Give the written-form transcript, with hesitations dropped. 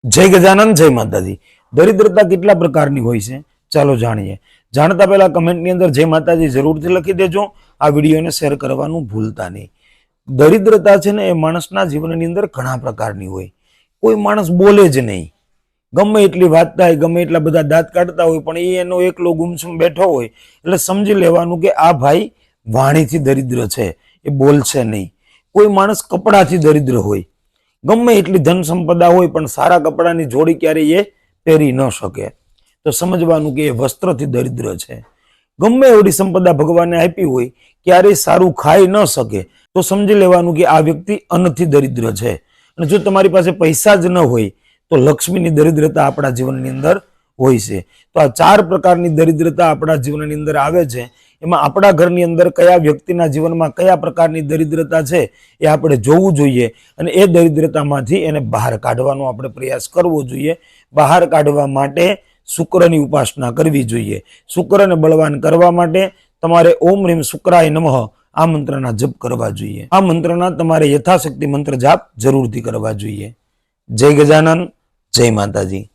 જય ગજાનન, જય માતાજી। દરિદ્રતા કેટલા પ્રકારની હોય છે ચાલો જાણીએ। જાણતા પહેલા કમેન્ટની અંદર જય માતાજી જરૂરથી લખી દેજો। આ વિડીયોને શેર કરવાનું ભૂલતા નહીં। દરિદ્રતા છે ને એ માણસના જીવનની અંદર ઘણા પ્રકારની હોય। કોઈ માણસ બોલે જ નહીં, ગમે એટલી વાત થાય, ગમે એટલા બધા દાંત કાઢતા હોય, પણ એનો એકલો ગુમસુમ બેઠો હોય એટલે સમજી લેવાનું કે આ ભાઈ વાણીથી દરિદ્ર છે, એ બોલશે નહીં। કોઈ માણસ કપડાથી દરિદ્ર હોય, ગમે એટલી ધન સંપદા હોય પણ સારા કપડાની જોડી ક્યારેય એ પહેરી ન શકે, તો સમજવાનું કે એ વસ્ત્રથી દરિદ્ર છે। ગમે એવડી સંપદા ભગવાને આપી હોય, ક્યારેય સારું ખાઈ ન શકે, તો સમજી લેવાનું કે આ વ્યક્તિ અન્નથી દરિદ્ર છે। અને જો તમારી પાસે પૈસા જ ન હોય તો લક્ષ્મીની દરિદ્રતા આપણા જીવનની અંદર હોય છે। તો આ 4 પ્રકારની દરિદ્રતા આપણા જીવનની અંદર આવે છે। એમાં આપણા ઘરની અંદર કયા વ્યક્તિના જીવનમાં કયા પ્રકારની દરિદ્રતા છે એ આપણે જોવું જોઈએ, અને એ દરિદ્રતામાંથી એને બહાર કાઢવાનો આપણે પ્રયાસ કરવો જોઈએ। બહાર કાઢવા માટે શુક્રની ઉપાસના કરવી જોઈએ। શુક્રને બળવાન કરવા માટે તમારે ઓમ રીમ શુક્રાય નમઃ આ મંત્રના જપ કરવા જોઈએ। આ મંત્રના તમારે યથાશક્તિ મંત્ર જાપ જરૂરથી કરવા જોઈએ। જય ગજાનન, જય માતાજી।